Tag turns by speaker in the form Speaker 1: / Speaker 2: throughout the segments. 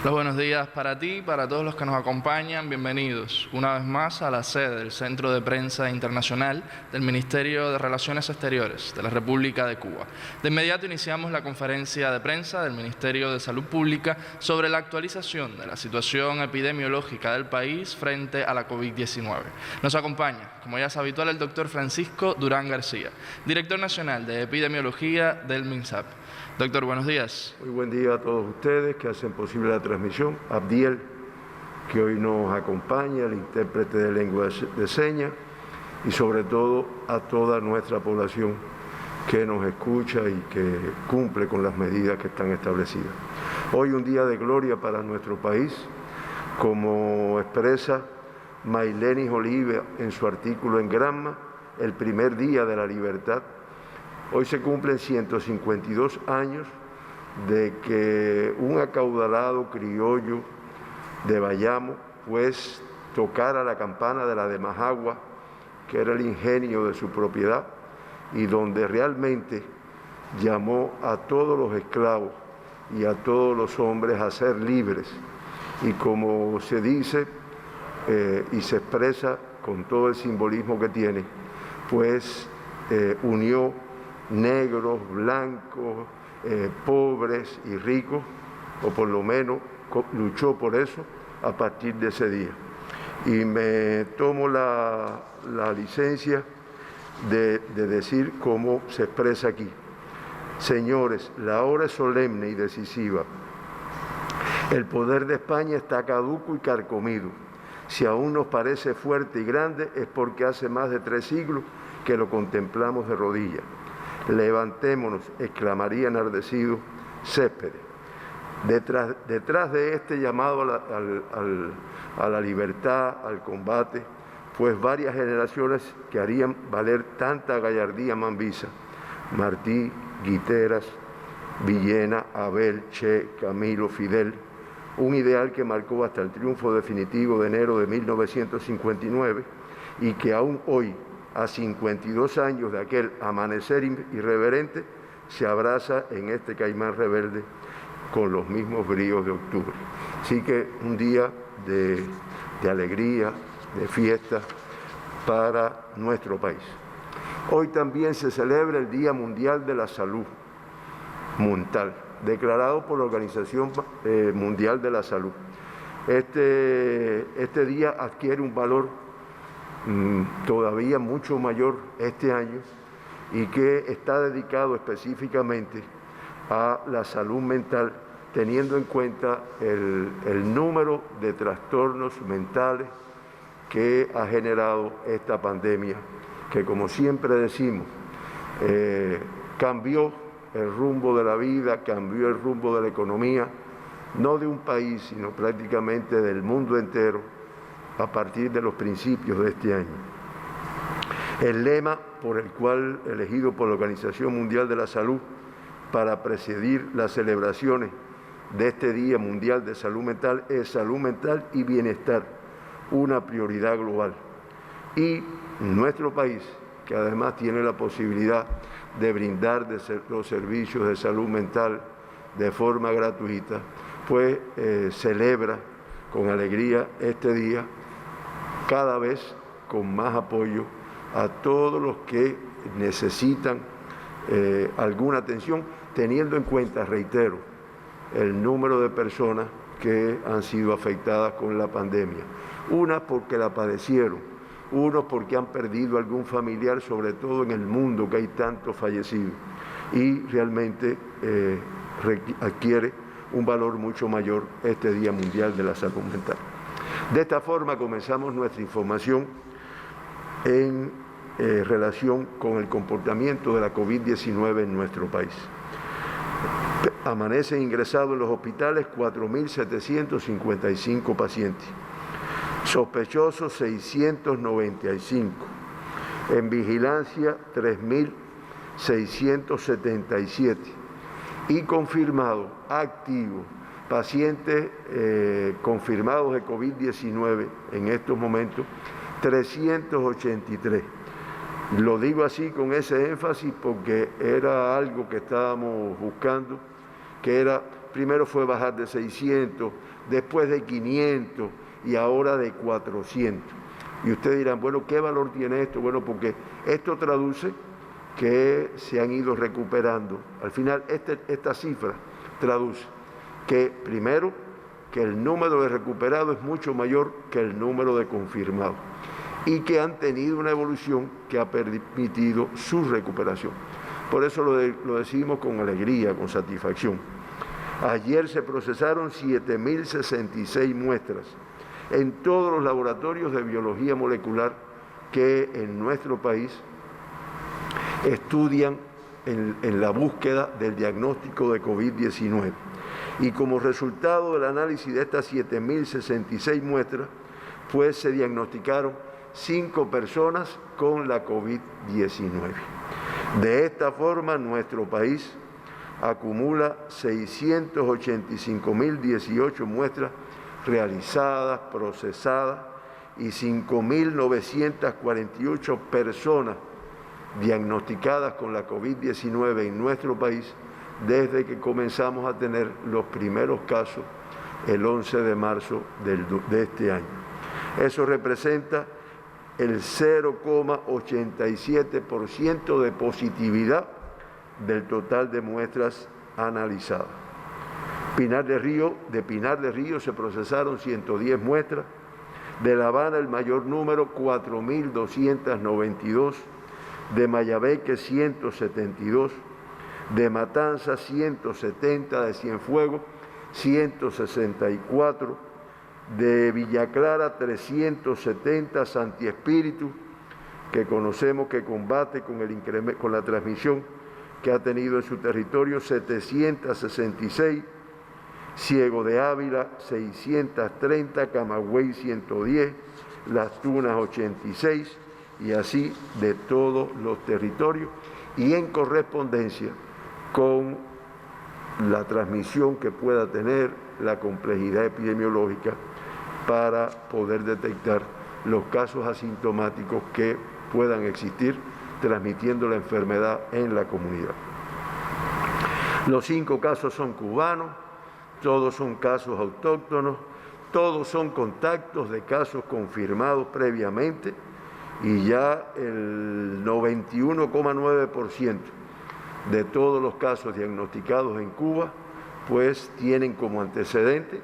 Speaker 1: Los buenos días para ti y para todos los que nos acompañan. Bienvenidos una vez más a la sede del Centro de Prensa Internacional del Ministerio de Relaciones Exteriores de la República de Cuba. De inmediato iniciamos la conferencia de prensa del Ministerio de Salud Pública sobre la actualización de la situación epidemiológica del país frente a la COVID-19. Nos acompaña, como ya es habitual, el doctor Francisco Durán García, director nacional de Epidemiología del MINSAP. Doctor, buenos días.
Speaker 2: Muy buen día a todos ustedes que hacen posible la transmisión. Abdiel, que hoy nos acompaña, el intérprete de lengua de señas, y sobre todo a toda nuestra población que nos escucha y que cumple con las medidas que están establecidas. Hoy un día de gloria para nuestro país, como expresa Maylenis Oliva en su artículo en Granma, el primer día de la libertad. Hoy se cumplen 152 años de que un acaudalado criollo de Bayamo pues tocara la campana de la de Majagua, que era el ingenio de su propiedad, y donde realmente llamó a todos los esclavos y a todos los hombres a ser libres. Y como se dice y se expresa con todo el simbolismo que tiene, pues unió negros, blancos, pobres y ricos, o por lo menos luchó por eso a partir de ese día. Y me tomo la licencia de decir cómo se expresa aquí. Señores, la hora es solemne y decisiva. El poder de España está caduco y carcomido. Si aún nos parece fuerte y grande, es porque hace más de 3 siglos que lo contemplamos de rodillas. Levantémonos, exclamaría enardecido Céspedes. Detrás de este llamado a la libertad, al combate, pues varias generaciones que harían valer tanta gallardía mambisa: Martí, Guiteras, Villena, Abel, Che, Camilo, Fidel, un ideal que marcó hasta el triunfo definitivo de enero de 1959 y que aún hoy, a 52 años de aquel amanecer irreverente, se abraza en este caimán rebelde con los mismos bríos de octubre. Así que un día de alegría, de fiesta para nuestro país. Hoy también se celebra el Día Mundial de la Salud Mental, declarado por la Organización Mundial de la Salud. Este día adquiere un valor todavía mucho mayor este año, y que está dedicado específicamente a la salud mental, teniendo en cuenta el número de trastornos mentales que ha generado esta pandemia, que, como siempre decimos, cambió el rumbo de la vida, cambió el rumbo de la economía, no de un país, sino prácticamente del mundo entero, a partir de los principios de este año. El lema por el cual, elegido por la Organización Mundial de la Salud para presidir las celebraciones de este Día Mundial de Salud Mental, es salud mental y bienestar, una prioridad global. Y nuestro país, que además tiene la posibilidad de brindar los servicios de salud mental de forma gratuita, pues celebra con alegría este día, cada vez con más apoyo a todos los que necesitan alguna atención, teniendo en cuenta, reitero, el número de personas que han sido afectadas con la pandemia. Unas porque la padecieron, unos porque han perdido algún familiar, sobre todo en el mundo que hay tantos fallecidos, y realmente adquiere un valor mucho mayor este Día Mundial de la Salud Mental. De esta forma comenzamos nuestra información en relación con el comportamiento de la COVID-19 en nuestro país. Amanecen ingresados en los hospitales 4.755 pacientes, sospechosos 695, en vigilancia 3.677 y confirmados, activos, pacientes confirmados de COVID-19 en estos momentos, 383. Lo digo así con ese énfasis porque era algo que estábamos buscando, que era primero fue bajar de 600, después de 500 y ahora de 400. Y ustedes dirán, bueno, ¿qué valor tiene esto? Bueno, porque esto traduce que se han ido recuperando. Al final, esta cifra traduce que, primero, que el número de recuperados es mucho mayor que el número de confirmados y que han tenido una evolución que ha permitido su recuperación. Por eso lo decimos con alegría, con satisfacción. Ayer se procesaron 7.066 muestras en todos los laboratorios de biología molecular que en nuestro país estudian en la búsqueda del diagnóstico de COVID-19. Y como resultado del análisis de estas 7.066 muestras, pues se diagnosticaron 5 personas con la COVID-19. De esta forma, nuestro país acumula 685.018 muestras realizadas, procesadas y 5.948 personas diagnosticadas con la COVID-19 en nuestro país desde que comenzamos a tener los primeros casos el 11 de marzo de este año. Eso representa el 0,87% de positividad del total de muestras analizadas. De Pinar del Río se procesaron 110 muestras, de La Habana el mayor número, 4.292, de Mayabeque 172, de Matanzas 170, de Cienfuegos 164, de Villa Clara 370, Santi Espíritu, que conocemos que combate con la transmisión que ha tenido en su territorio, 766, Ciego de Ávila 630, Camagüey 110, Las Tunas 86, y así de todos los territorios, y en correspondencia con la transmisión que pueda tener, la complejidad epidemiológica, para poder detectar los casos asintomáticos que puedan existir transmitiendo la enfermedad en la comunidad. Los 5 casos son cubanos, todos son casos autóctonos, todos son contactos de casos confirmados previamente, y ya el 91,9% de todos los casos diagnosticados en Cuba pues tienen como antecedente,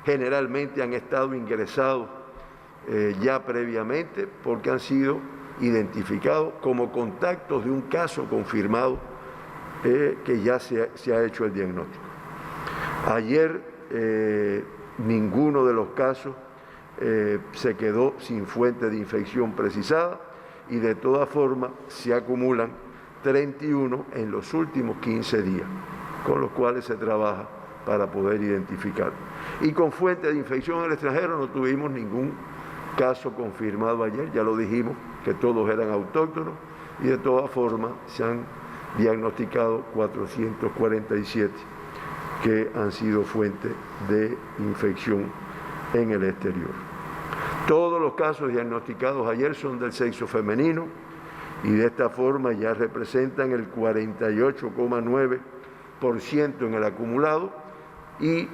Speaker 2: generalmente han estado ingresados ya previamente porque han sido identificados como contactos de un caso confirmado que ya se ha hecho el diagnóstico. Ayer ninguno de los casos se quedó sin fuente de infección precisada, y de todas formas se acumulan 31 en los últimos 15 días, con los cuales se trabaja para poder identificar. Y con fuente de infección en el extranjero no tuvimos ningún caso confirmado ayer, ya lo dijimos, que todos eran autóctonos, y de todas formas se han diagnosticado 447 que han sido fuente de infección en el exterior. Todos los casos diagnosticados ayer son del sexo femenino, y de esta forma ya representan el 48,9% en el acumulado, y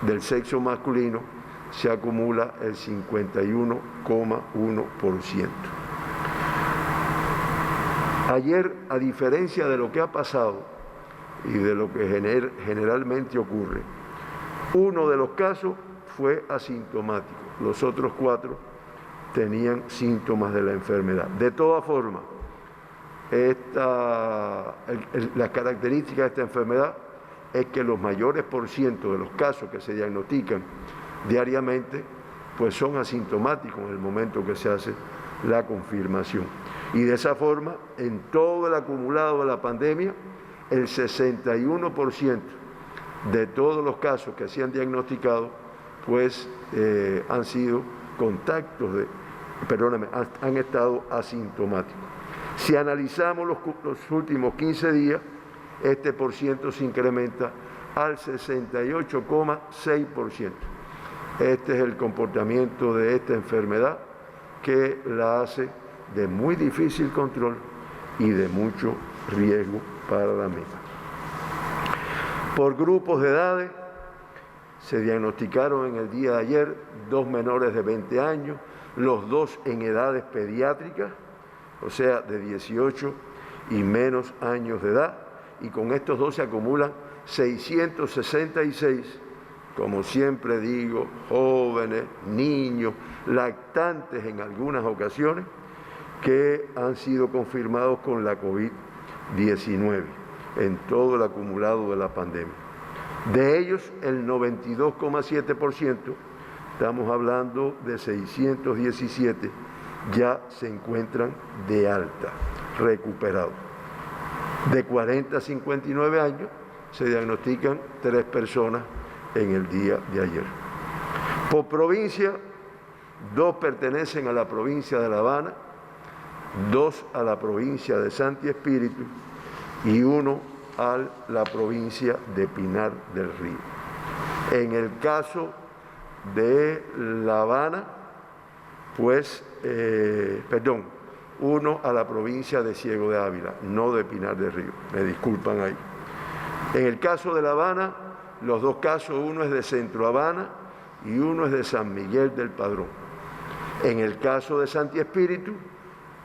Speaker 2: del sexo masculino se acumula el 51,1%. Ayer, a diferencia de lo que ha pasado y de lo que generalmente ocurre, uno de los casos fue asintomático, los otros 4 tenían síntomas de la enfermedad. De todas formas, la característica de esta enfermedad es que los mayores % de los casos que se diagnostican diariamente pues son asintomáticos en el momento que se hace la confirmación. Y de esa forma, en todo el acumulado de la pandemia, el 61% de todos los casos que se han diagnosticado pues han sido contactos han estado asintomáticos. Si analizamos los últimos 15 días, este % se incrementa al 68,6%. Este es el comportamiento de esta enfermedad que la hace de muy difícil control y de mucho riesgo para la misma. Por grupos de edades, se diagnosticaron en el día de ayer 2 menores de 20 años, los 2 en edades pediátricas, o sea, de 18 y menos años de edad, y con estos 2 se acumulan 666, como siempre digo, jóvenes, niños, lactantes en algunas ocasiones, que han sido confirmados con la COVID-19 en todo el acumulado de la pandemia. De ellos, el 92,7%, estamos hablando de 617, ya se encuentran de alta, recuperados. De 40 a 59 años se diagnostican 3 personas en el día de ayer. Por provincia, 2 pertenecen a la provincia de La Habana, 2 a la provincia de Santi Espíritu y 1 a la provincia de Pinar del Río. En el caso de La Habana, pues, 1 a la provincia de Ciego de Ávila, no de Pinar del Río, me disculpan ahí. En el caso de La Habana, los 2 casos, uno es de Centro Habana y uno es de San Miguel del Padrón. En el caso de Santi Espíritu,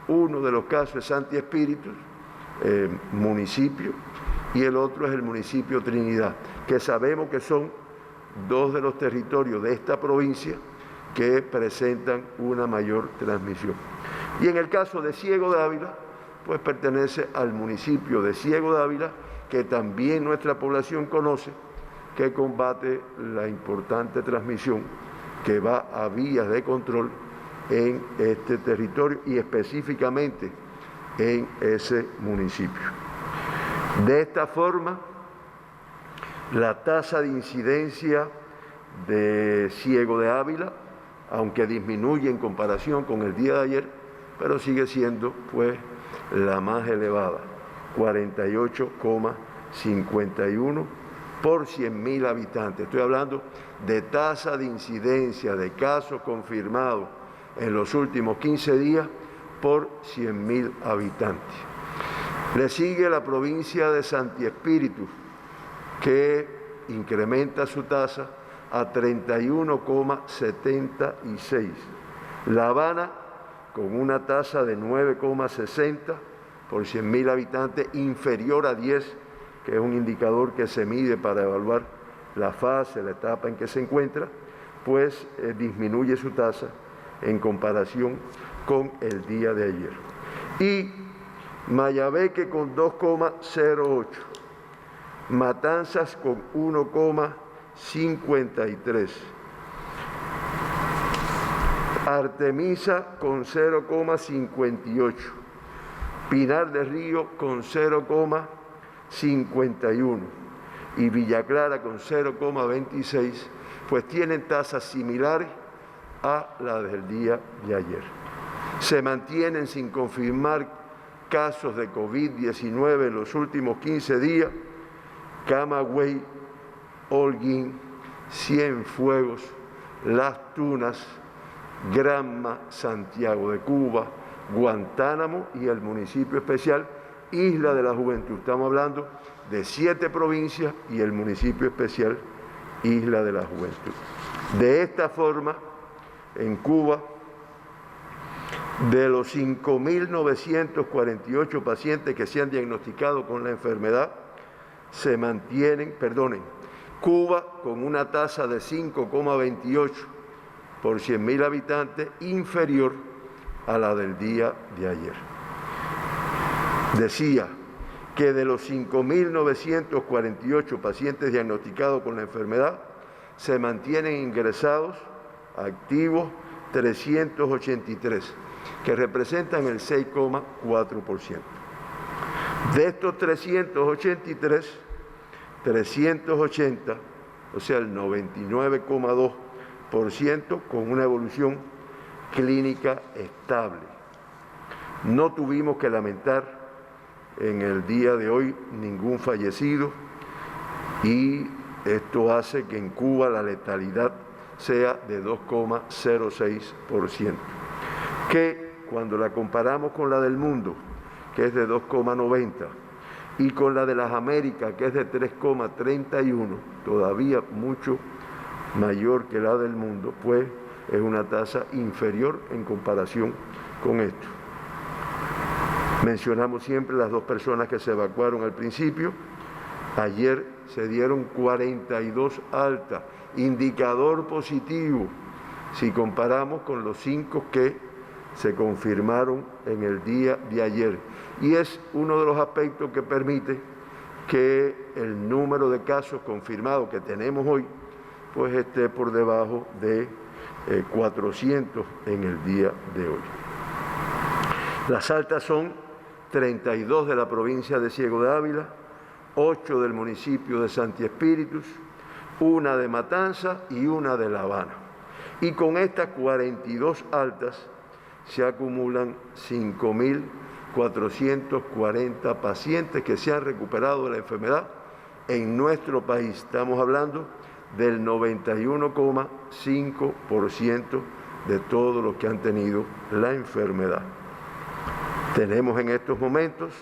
Speaker 2: uno de los casos es Santi Espíritu, municipio, y el otro es el municipio Trinidad, que sabemos que son 2 de los territorios de esta provincia que presentan una mayor transmisión. Y en el caso de Ciego de Ávila, pues pertenece al municipio de Ciego de Ávila, que también nuestra población conoce, que combate la importante transmisión que va a vías de control en este territorio y específicamente en ese municipio. De esta forma, la tasa de incidencia de Ciego de Ávila, aunque disminuye en comparación con el día de ayer, pero sigue siendo pues la más elevada, 48,51 por 100.000 habitantes. Estoy hablando de tasa de incidencia de casos confirmados en los últimos 15 días por 100.000 habitantes. Le sigue la provincia de Santi Espíritu, que incrementa su tasa a 31,76. La Habana, con una tasa de 9,60 por 100.000 habitantes, inferior a 10, que es un indicador que se mide para evaluar la fase, la etapa en que se encuentra, pues disminuye su tasa en comparación con el día de ayer. Y Mayabeque con 2,08, Matanzas con 1,53, Artemisa con 0,58, Pinar del Río con 0,51 y Villa Clara con 0,26, pues tienen tasas similares a la del día de ayer. Se mantienen sin confirmar casos de COVID-19 en los últimos 15 días, Camagüey, Holguín, Cienfuegos, Las Tunas, Granma, Santiago de Cuba, Guantánamo y el municipio especial Isla de la Juventud. Estamos hablando de 7 provincias y el municipio especial Isla de la Juventud. De esta forma, en Cuba, de los 5.948 pacientes que se han diagnosticado con la enfermedad, se mantienen, Cuba con una tasa de 5,28 por 100.000 habitantes, inferior a la del día de ayer. Decía que de los 5.948 pacientes diagnosticados con la enfermedad, se mantienen ingresados, activos, 383, que representan el 6,4%. De estos 383, 380, o sea, el 99,2%, con una evolución clínica estable. No tuvimos que lamentar en el día de hoy ningún fallecido y esto hace que en Cuba la letalidad sea de 2,06%, que cuando la comparamos con la del mundo, que es de 2,90, y con la de las Américas, que es de 3,31, todavía mucho mayor que la del mundo, pues es una tasa inferior en comparación con esto. Mencionamos siempre las 2 personas que se evacuaron al principio. Ayer se dieron 42 altas, indicador positivo, si comparamos con los 5 que se confirmaron en el día de ayer. Y es uno de los aspectos que permite que el número de casos confirmados que tenemos hoy, pues esté por debajo de 400 en el día de hoy. Las altas son 32 de la provincia de Ciego de Ávila, 8 del municipio de Santi Espíritus, 1 de Matanza y 1 de La Habana. Y con estas 42 altas se acumulan 5.440 pacientes que se han recuperado de la enfermedad en nuestro país. Estamos hablando del 91,5% de todos los que han tenido la enfermedad. Tenemos en estos momentos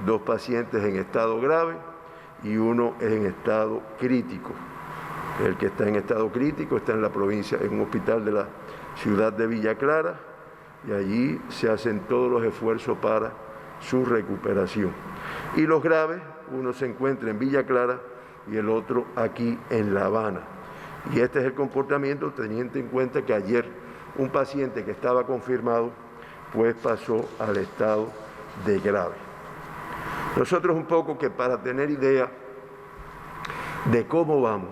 Speaker 2: 2 pacientes en estado grave y 1 en estado crítico. El que está en estado crítico está en la provincia, en un hospital de la ciudad de Villa Clara, y allí se hacen todos los esfuerzos para su recuperación. Y los graves, uno se encuentra en Villa Clara y el otro aquí en La Habana. Y este es el comportamiento teniendo en cuenta que ayer un paciente que estaba confirmado pues pasó al estado de grave. Nosotros un poco que para tener idea de cómo vamos,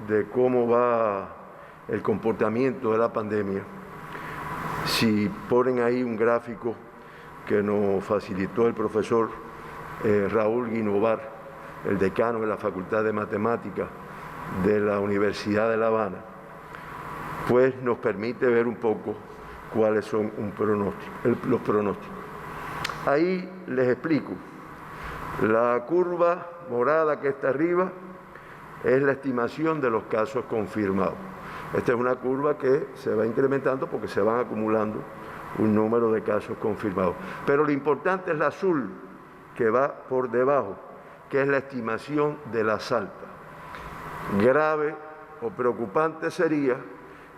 Speaker 2: de cómo va el comportamiento de la pandemia, si ponen ahí un gráfico que nos facilitó el profesor Raúl Guinovar, el decano de la Facultad de Matemáticas de la Universidad de La Habana, pues nos permite ver un poco cuáles son los pronósticos. Ahí les explico. La curva morada que está arriba es la estimación de los casos confirmados. Esta es una curva que se va incrementando porque se van acumulando un número de casos confirmados. Pero lo importante es la azul, que va por debajo, que es la estimación de las altas. Grave o preocupante sería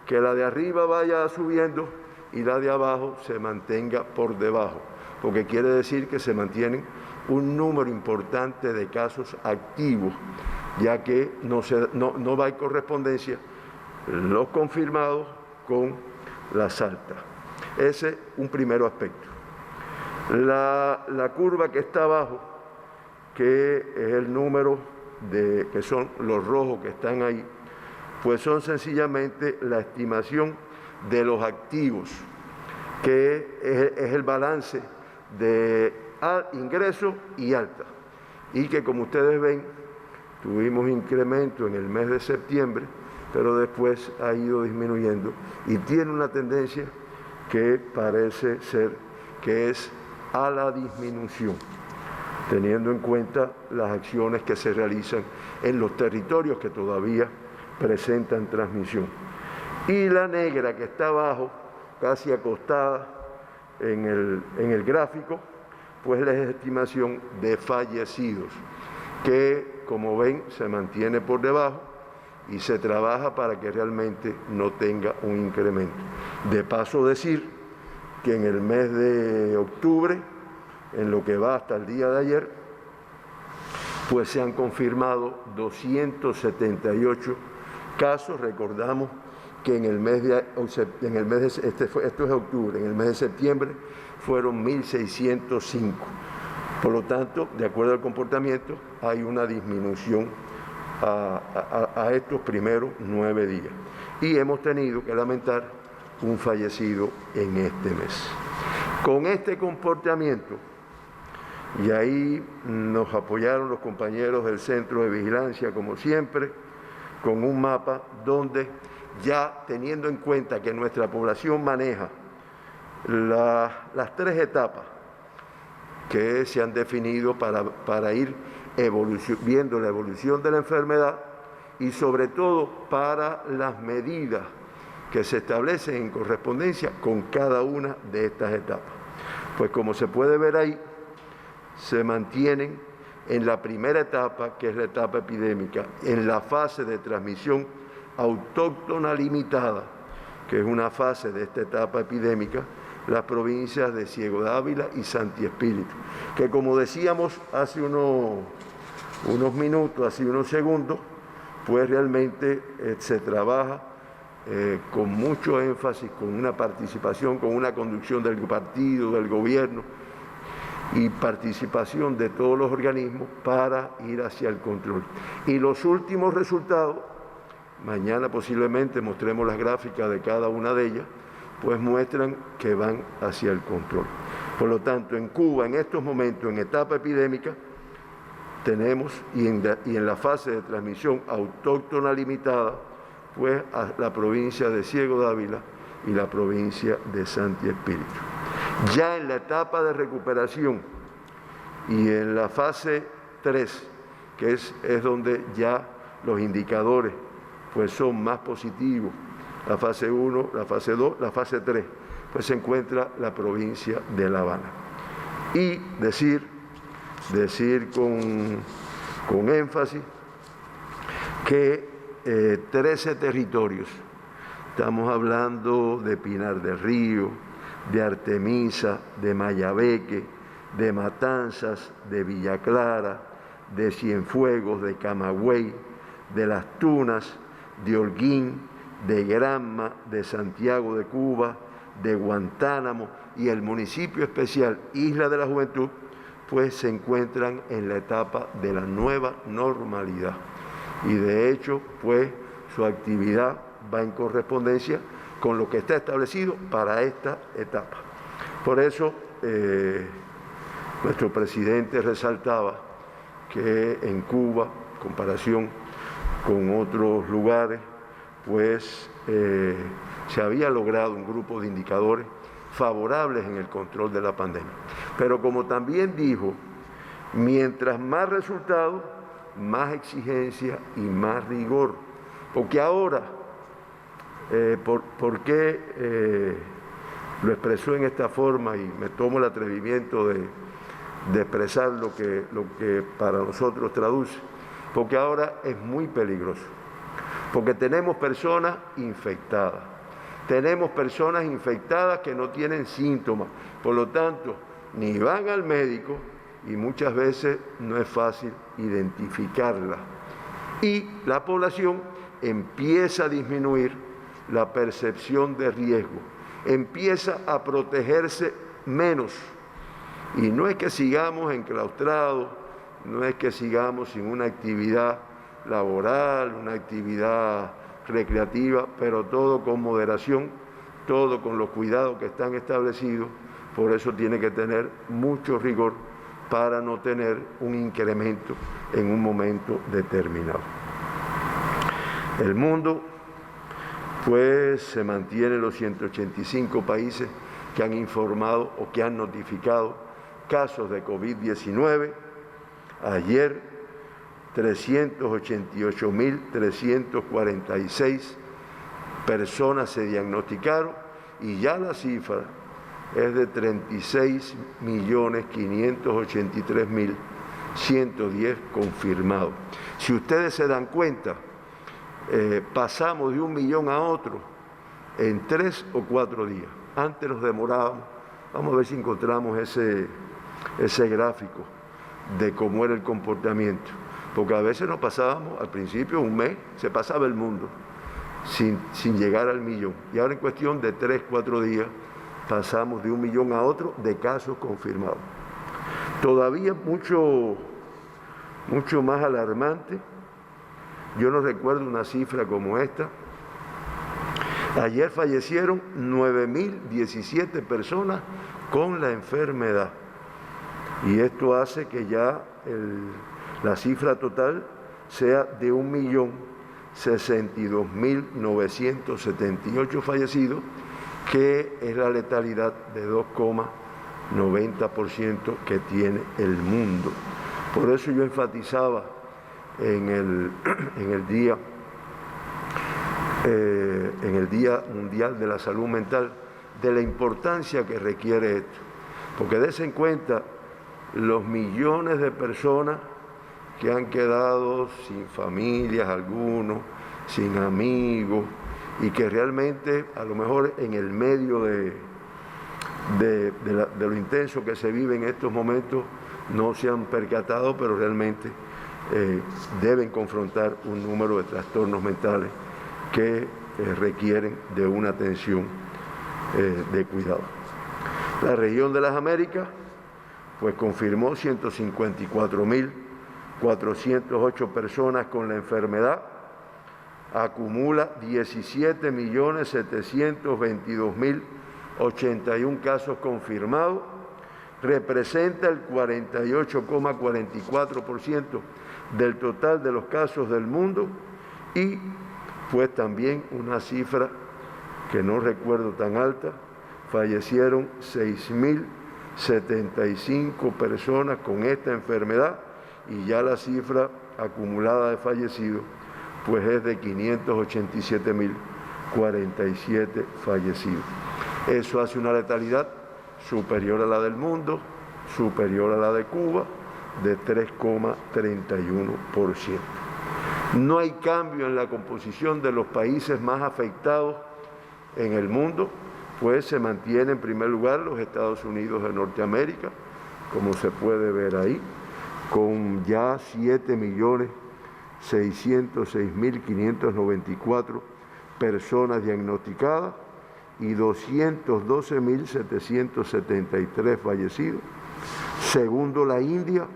Speaker 2: que la de arriba vaya subiendo y la de abajo se mantenga por debajo, porque quiere decir que se mantienen un número importante de casos activos, ya que no va en correspondencia los confirmados con las altas. Ese es un primer aspecto. La curva que está abajo, que es el número que son los rojos que están ahí, pues son sencillamente la estimación de los activos, que es el balance de ingreso y alta, y que como ustedes ven, tuvimos incremento en el mes de septiembre, pero después ha ido disminuyendo y tiene una tendencia que parece ser que es a la disminución, teniendo en cuenta las acciones que se realizan en los territorios que todavía presentan transmisión. Y la negra que está abajo, casi acostada en el gráfico, pues la estimación de fallecidos, que como ven se mantiene por debajo y se trabaja para que realmente no tenga un incremento. De paso decir que en el mes de octubre, en lo que va hasta el día de ayer, pues se han confirmado 278 casos. Recordamos que en el mes de esto es octubre, en el mes de septiembre fueron 1.605. Por lo tanto, de acuerdo al comportamiento, hay una disminución a estos primeros 9 días. Y hemos tenido que lamentar un fallecido en este mes. Con este comportamiento, y ahí nos apoyaron los compañeros del Centro de Vigilancia, como siempre, con un mapa donde ya teniendo en cuenta que nuestra población maneja las 3 etapas que se han definido para ir viendo la evolución de la enfermedad y sobre todo para las medidas que se establecen en correspondencia con cada una de estas etapas. Pues como se puede ver ahí, se mantienen en la primera etapa, que es la etapa epidémica, en la fase de transmisión autóctona limitada, que es una fase de esta etapa epidémica, las provincias de Ciego d'Ávila y Santi Espíritu, que como decíamos hace unos minutos, hace unos segundos, pues realmente se trabaja con mucho énfasis, con una participación, con una conducción del partido, del gobierno y participación de todos los organismos para ir hacia el control. Y los últimos resultados, mañana posiblemente mostremos las gráficas de cada una de ellas, pues muestran que van hacia el control. Por lo tanto, en Cuba, en estos momentos, en etapa epidémica, tenemos, y en la fase de transmisión autóctona limitada, pues a la provincia de Ciego d'Ávila y la provincia de Santi Espíritu. Ya en la etapa de recuperación y en la fase 3, que es donde ya los indicadores pues son más positivos, la fase 1, la fase 2, la fase 3, pues se encuentra la provincia de La Habana. Y decir con énfasis que 13 territorios, estamos hablando de Pinar del Río, de Artemisa, de Mayabeque, de Matanzas, de Villa Clara, de Cienfuegos, de Camagüey, de Las Tunas, de Holguín, de Granma, de Santiago de Cuba, de Guantánamo y el municipio especial Isla de la Juventud, pues se encuentran en la etapa de la nueva normalidad. Y de hecho, pues su actividad va en correspondencia con lo que está establecido para esta etapa. Por eso, nuestro presidente resaltaba que en Cuba, en comparación con otros lugares, pues se había logrado un grupo de indicadores favorables en el control de la pandemia. Pero como también dijo, mientras más resultados, más exigencia y más rigor. Porque ahora, ¿por qué lo expresó en esta forma y me tomo el atrevimiento de expresar lo que para nosotros traduce? Porque ahora es muy peligroso. Porque tenemos personas infectadas. Tenemos personas infectadas que no tienen síntomas. Por lo tanto, ni van al médico y muchas veces no es fácil identificarla. Y la población empieza a disminuir la percepción de riesgo, empieza a protegerse menos. Y no es que sigamos enclaustrados, no es que sigamos sin una actividad laboral, una actividad recreativa, pero todo con moderación, todo con los cuidados que están establecidos. Por eso tiene que tener mucho rigor para no tener un incremento en un momento determinado. El mundo, pues, se mantiene en los 185 países que han informado o que han notificado casos de COVID-19. Ayer, 388.346 personas se diagnosticaron y ya la cifra es de 36.583.110 confirmados. Si ustedes se dan cuenta, pasamos de 1 millón a otro en 3 o 4 días. Antes nos demorábamos, vamos a ver si encontramos ese gráfico de cómo era el comportamiento, porque a veces nos pasábamos al principio un mes, se pasaba el mundo sin llegar al millón, y ahora en cuestión de 3 o 4 días pasamos de 1 millón a otro de casos confirmados. Todavía mucho más alarmante, yo no recuerdo una cifra como esta. Ayer fallecieron 9.017 personas con la enfermedad, y esto hace que ya la cifra total sea de 1.062.978 fallecidos, que es la letalidad de 2,90% que tiene el mundo. Por eso yo enfatizaba en el Día Mundial de la Salud Mental de la importancia que requiere esto, porque dense en cuenta los millones de personas que han quedado sin familias, algunos sin amigos, y que realmente a lo mejor en el medio de lo intenso que se vive en estos momentos no se han percatado, pero realmente deben confrontar un número de trastornos mentales que requieren de una atención de cuidado. La región de las Américas pues confirmó 154.408 personas con la enfermedad, acumula 17.722.081 casos confirmados, representa el 48,44% del total de los casos del mundo, y pues también una cifra que no recuerdo tan alta, fallecieron 6.075 personas con esta enfermedad, y ya la cifra acumulada de fallecidos pues es de 587.047 fallecidos. Eso hace una letalidad superior a la del mundo, superior a la de Cuba, de 3,31%. No hay cambio en la composición de los países más afectados en el mundo, pues se mantiene en primer lugar los Estados Unidos de Norteamérica, como se puede ver ahí, con ya 7.606.594 personas diagnosticadas y 212.773 fallecidos. Segundo, la India,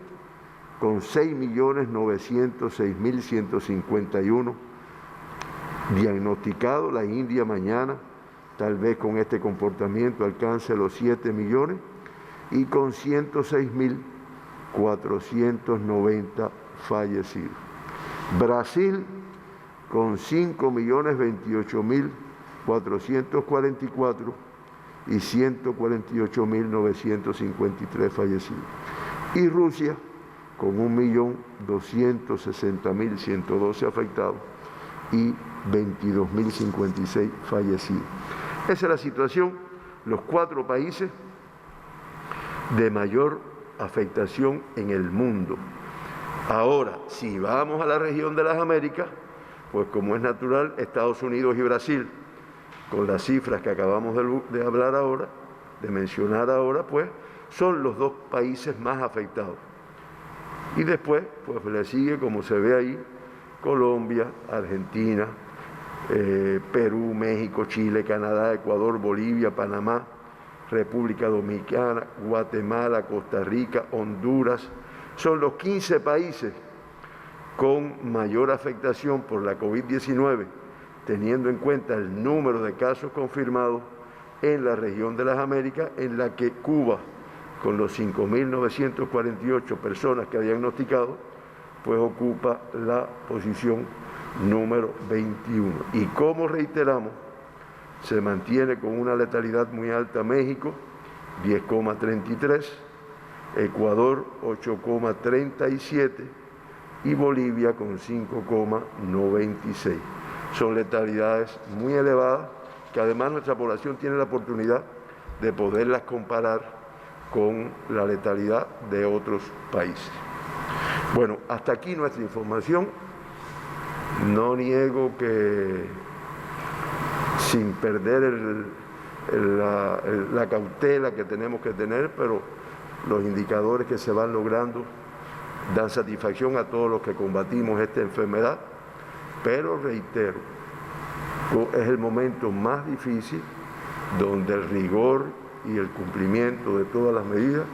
Speaker 2: con 6.906.151 diagnosticados. La India mañana, tal vez con este comportamiento, alcance los 7 millones, y con 106.490 fallecidos. Brasil, con 5.028.444 y 148.953 fallecidos. Y Rusia, con 1.260.112 afectados y 22.056 fallecidos. Esa es la situación, los 4 países de mayor afectación en el mundo. Ahora, si vamos a la región de las Américas, pues como es natural, Estados Unidos y Brasil, con las cifras que acabamos de hablar ahora, de mencionar ahora, pues son los 2 países más afectados. Y después, pues le sigue, como se ve ahí, Colombia, Argentina, Perú, México, Chile, Canadá, Ecuador, Bolivia, Panamá, República Dominicana, Guatemala, Costa Rica, Honduras. Son los 15 países con mayor afectación por la COVID-19, teniendo en cuenta el número de casos confirmados en la región de las Américas, en la que Cuba, con los 5.948 personas que ha diagnosticado, pues ocupa la posición número 21. Y como reiteramos, se mantiene con una letalidad muy alta México, 10,33, Ecuador 8,37 y Bolivia con 5,96. Son letalidades muy elevadas que además nuestra población tiene la oportunidad de poderlas comparar con la letalidad de otros países. Bueno, hasta aquí nuestra información. No niego que sin perder la cautela que tenemos que tener, pero los indicadores que se van logrando dan satisfacción a todos los que combatimos esta enfermedad, pero reitero, es el momento más difícil donde el rigor y el cumplimiento de todas las medidas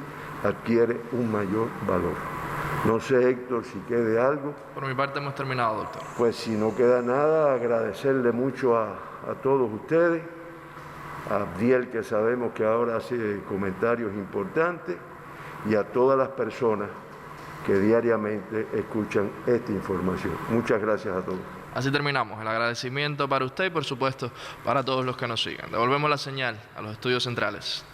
Speaker 2: adquiere un mayor valor. No sé, Héctor, si quede algo.
Speaker 1: Por mi parte hemos terminado, doctor.
Speaker 2: Pues si no queda nada, agradecerle mucho a todos ustedes, a Abdiel, que sabemos que ahora hace comentarios importantes, y a todas las personas que diariamente escuchan esta información. Muchas gracias a todos.
Speaker 1: Así terminamos. El agradecimiento para usted y, por supuesto, para todos los que nos siguen. Devolvemos la señal a los estudios centrales.